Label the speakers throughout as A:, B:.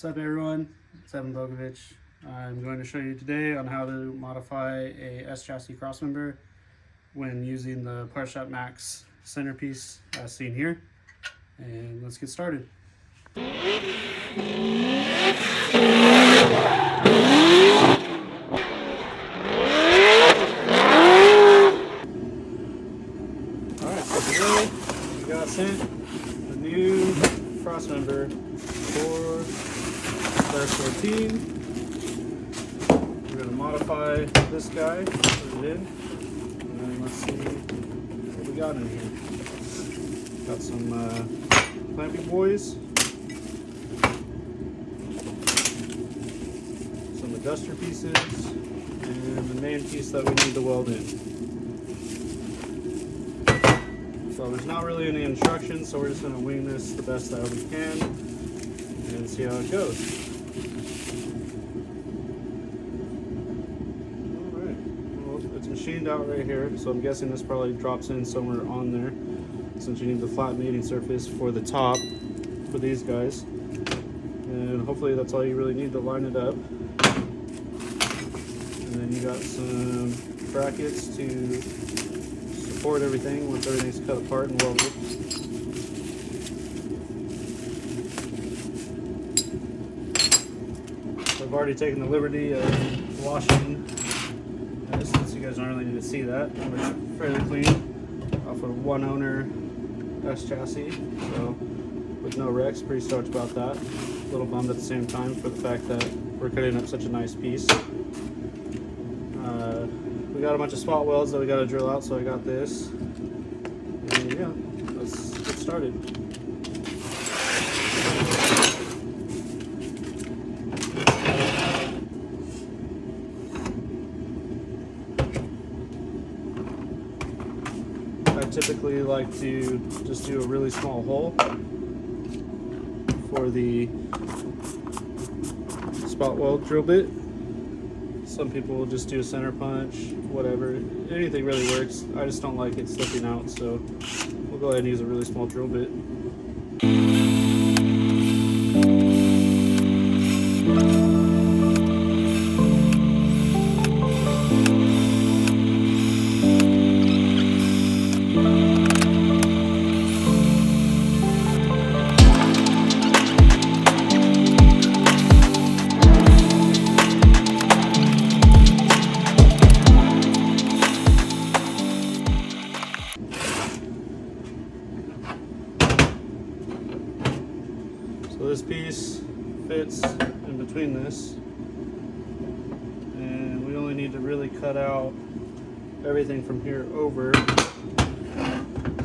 A: What's up everyone, it's Evan Bogovich. I'm going to show you today on how to modify a S-chassis crossmember when using the Part Shop Max centerpiece as seen here. And let's get started. Alright, so today we got sent the new crossmember for /14. We're going to modify this guy, put it in, and then let's see what we got in here. Got some clamping boys, some adjuster pieces, and the main piece that we need to weld in. So there's not really any instructions, so we're just going to wing this the best that we can and see how it goes. Alright, well, it's machined out right here, so I'm guessing this probably drops in somewhere on there, since you need the flat mating surface for the top for these guys. And hopefully that's all you really need to line it up. And then you got some brackets to support everything once everything's cut apart and welded. So I've already taken the liberty of washing this, since you guys don't really need to see that. It's fairly clean off of one owner S-chassis, so with no wrecks. Pretty stoked about that. A little bummed at the same time for the fact that we're cutting up such a nice piece. We got a bunch of spot welds that we got to drill out, so I got this. And yeah, let's get started. I typically like to just do a really small hole for the spot weld drill bit. Some people will just do a center punch, whatever. Anything really works. I just don't like it slipping out, so we'll go ahead and use a really small drill bit. So this piece fits in between this, and we only need to really cut out everything from here over. So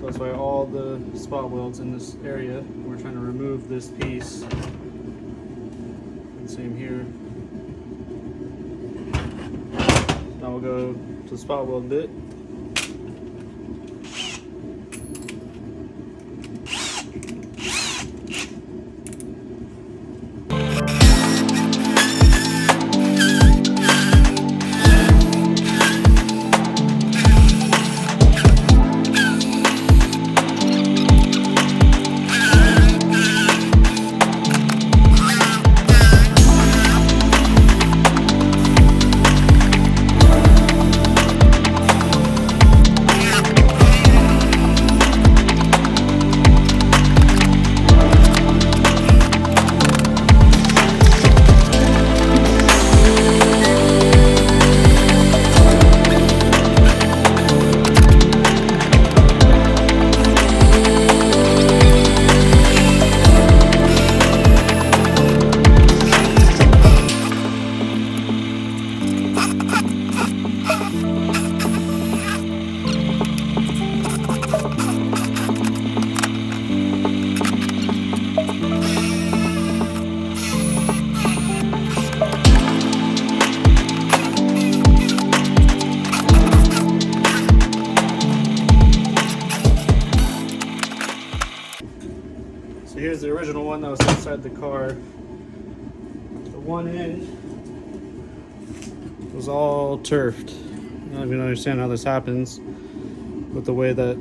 A: that's why all the spot welds in this area, we're trying to remove this piece. And same here. Now we'll go to the spot weld bit. So here's the original one that was inside the car. The one end was all turfed. I don't even understand how this happens with the way that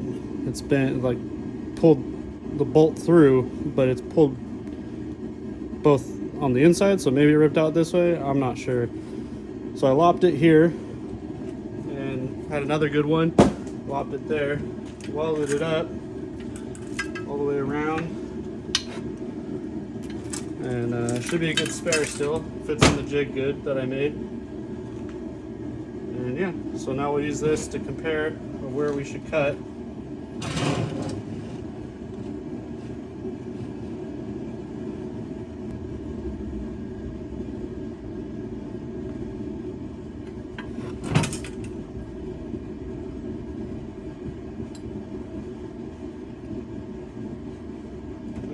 A: it's been, like, pulled the bolt through, but it's pulled both on the inside, so maybe it ripped out this way. I'm not sure. So I lopped it here and had another good one. Lopped it there, welded it up all the way around, and should be a good spare still. Fits in the jig good that I made. And yeah, so now we'll use this to compare where we should cut.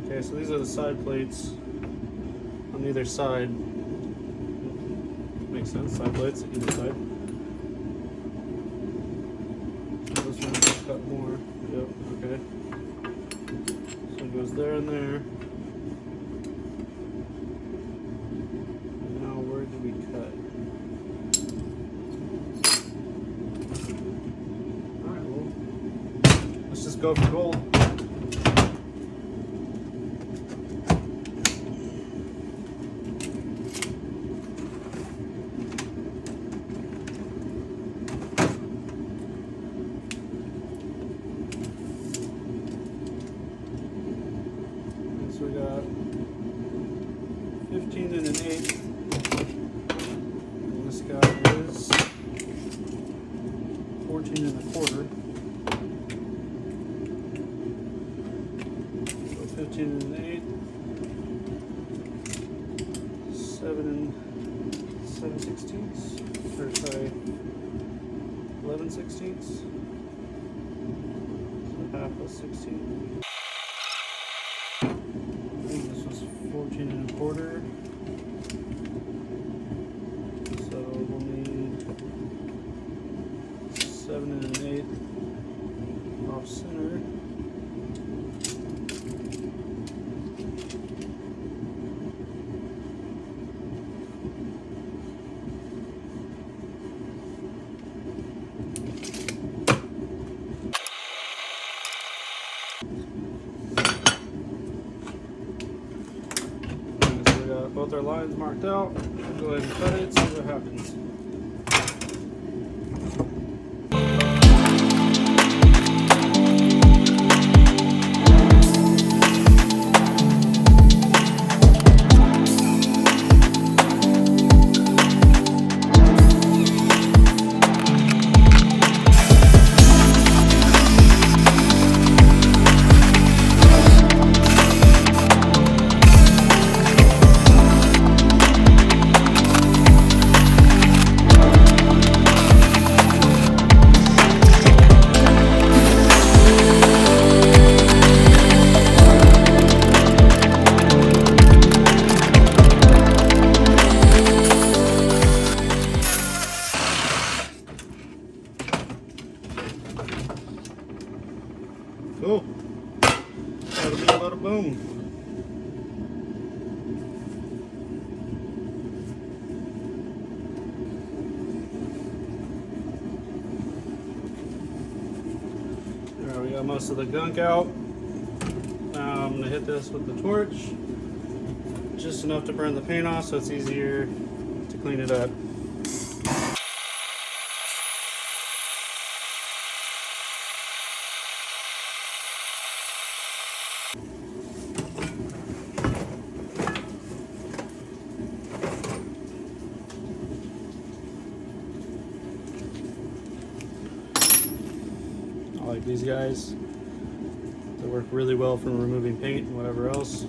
A: Okay, so these are the side plates on either side. Makes sense, side plates either side. So this one will cut more. Yep, okay. So it goes there and there. And now where do we cut? Alright, well, let's just go for gold. So we got 15 and an 8. And this guy is 14 and a quarter. So 15 and an 8. 7 and 7 sixteenths. Or sorry, 11 sixteenths. So half of 16. 14 and a quarter. So we'll need 7 and an 8 off center. Both our lines marked out. We'll go ahead and cut it, see what happens. Cool. Bada bing, bada boom. There, we got most of the gunk out. Now I'm going to hit this with the torch. Just enough to burn the paint off so it's easier to clean it up. I like these guys. They work really well for removing paint and whatever else.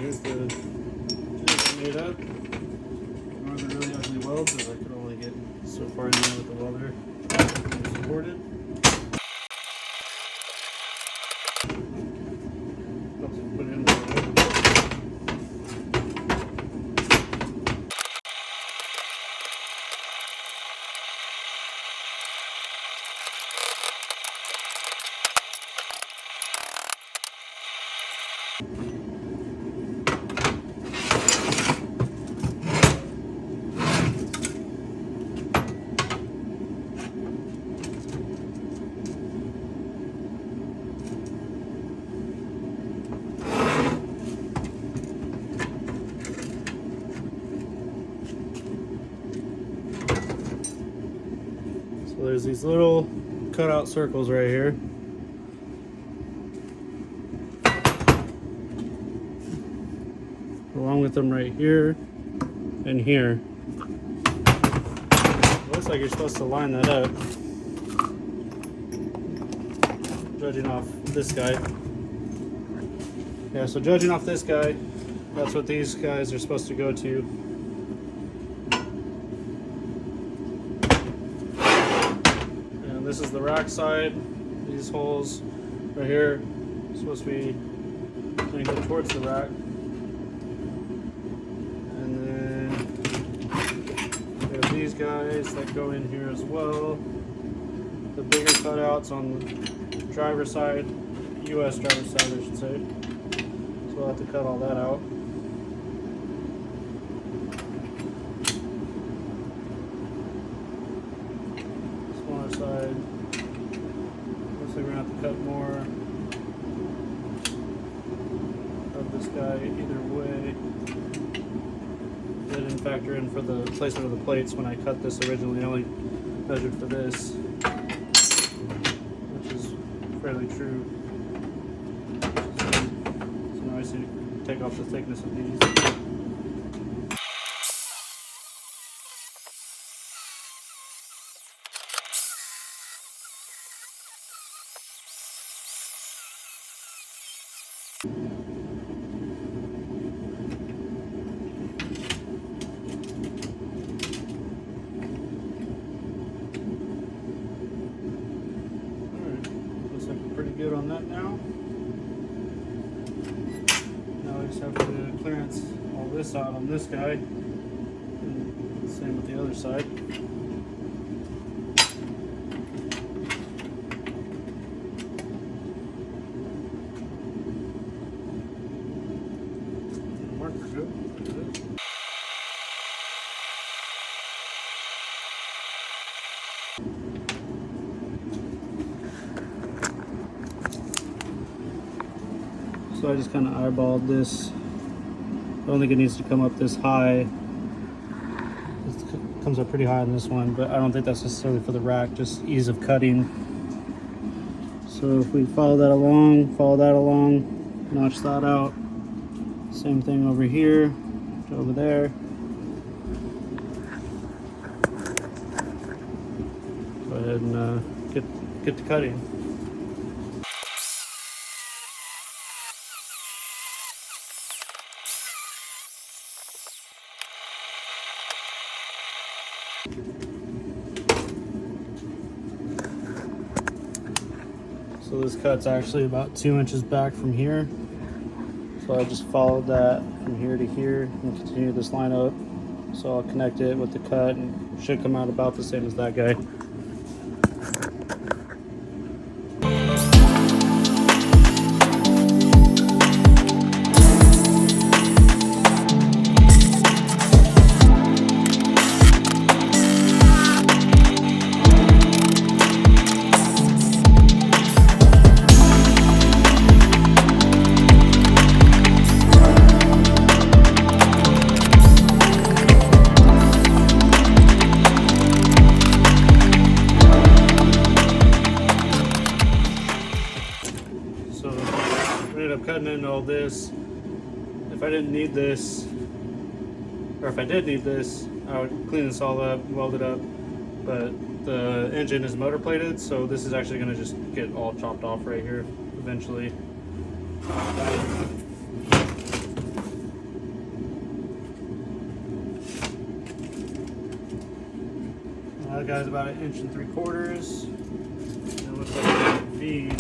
A: Here's the jig I made up. One of the really ugly welds is I could only get so far in there with the welder supported. Put it in the weld. So there's these little cutout circles right here. Along with them right here and here. Looks like you're supposed to line that up. Judging off this guy. Yeah, so judging off this guy, that's what these guys are supposed to go to. And this is the rack side. These holes right here are supposed to be going to go towards the rack. And then we have these guys that go in here as well. The bigger cutouts on the driver's side, US driver's side I should say. So we'll have to cut all that out. Smaller side. Looks like we're gonna have to cut more of this guy either way. I didn't factor in for the placement of the plates when I cut this originally. I only measured for this, which is fairly true. So now I see to take off the thickness of these. Pretty good on that now. Now I just have to clearance all this out on this guy. And same with the other side. Marker good. So I just kind of eyeballed this. I don't think it needs to come up this high. It comes up pretty high on this one, but I don't think that's necessarily for the rack, just ease of cutting. So if we follow that along, notch that out. Same thing over here, to over there. Go ahead and get to cutting. So this cut's actually about 2 inches back from here. So I just followed that from here to here and continue this line up. So I'll connect it with the cut and it should come out about the same as that guy. Cutting into all this. If I didn't need this, or if I did need this, I would clean this all up, weld it up, but the engine is motor plated, so this is actually going to just get all chopped off right here eventually. That guy's about 1 3/4 inches. It looks like a V.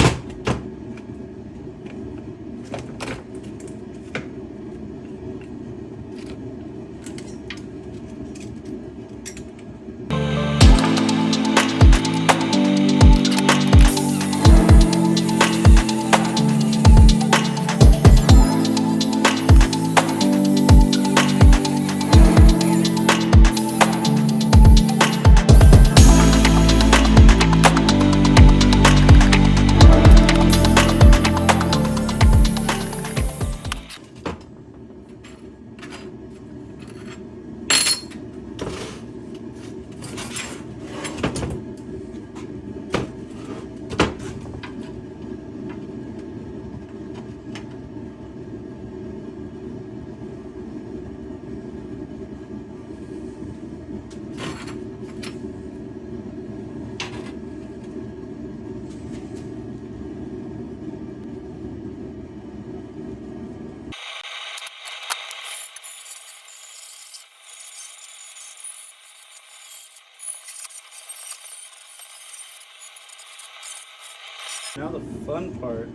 A: Now the fun part.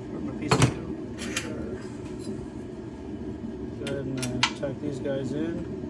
A: Where'd my pieces go? Go ahead and tack these guys in.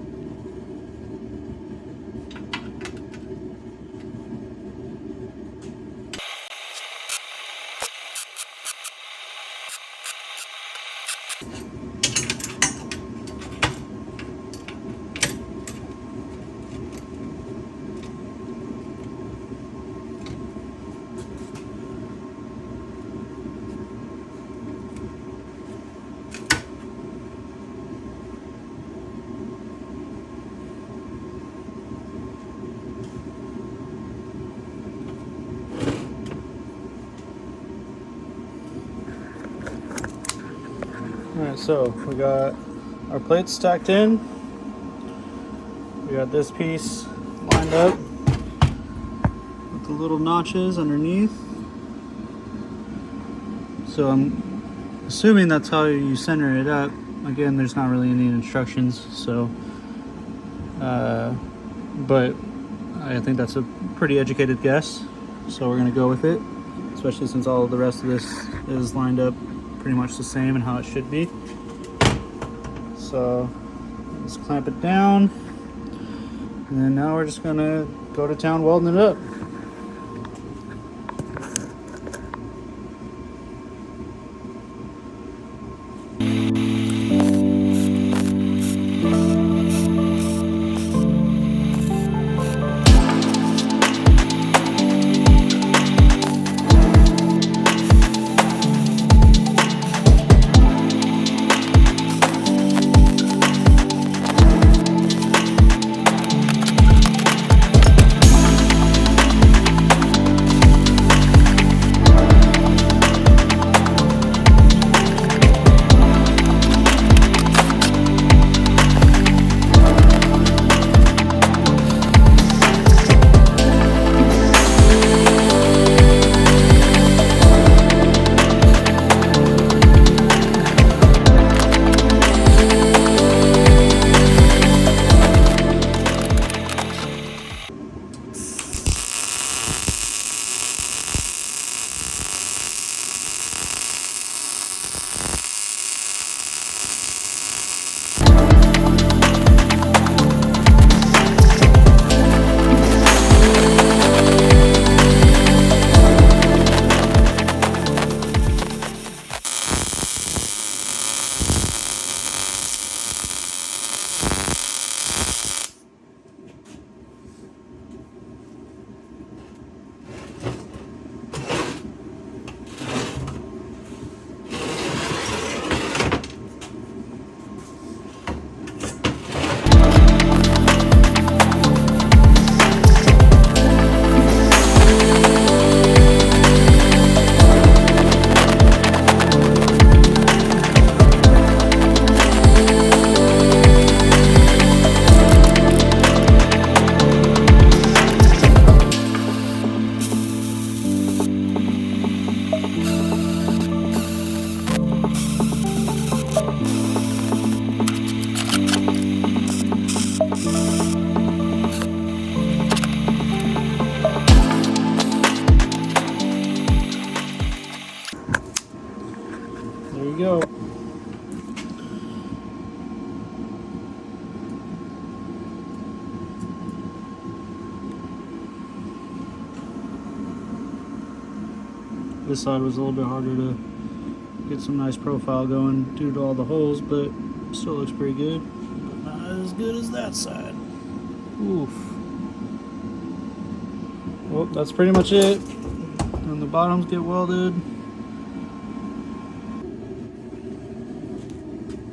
A: Alright, so we got our plates stacked in. We got this piece lined up with the little notches underneath. So I'm assuming that's how you center it up. Again, there's not really any instructions, so but I think that's a pretty educated guess. So we're gonna go with it, especially since all of the rest of this is lined up pretty much the same and how it should be. So let's clamp it down, and then now we're just gonna go to town welding it up. There you go. This side was a little bit harder to get some nice profile going due to all the holes, but still looks pretty good. But not as good as that side. Oof. Well, that's pretty much it. And the bottoms get welded.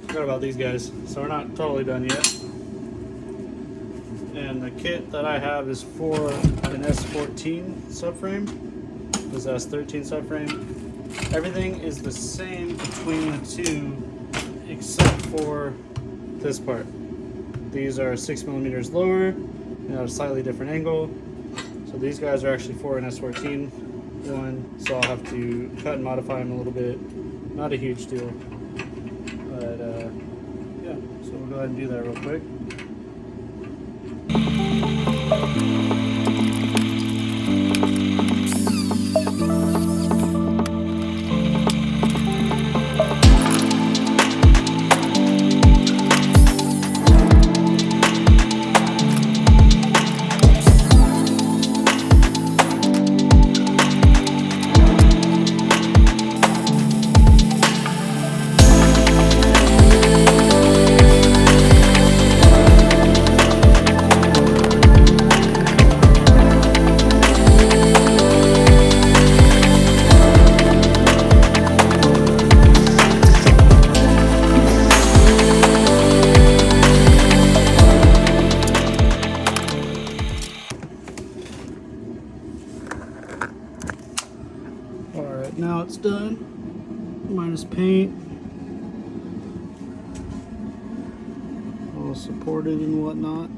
A: Forgot about these guys, so we're not totally done yet. And the kit that I have is for an S14 subframe, this S13 subframe. Everything is the same between the two except for this part. These are 6 millimeters lower and at a slightly different angle. So these guys are actually for an S14 one, so I'll have to cut and modify them a little bit. Not a huge deal, but yeah. So we'll go ahead and do that real quick. Alright, now it's done. Minus paint. All supported and whatnot.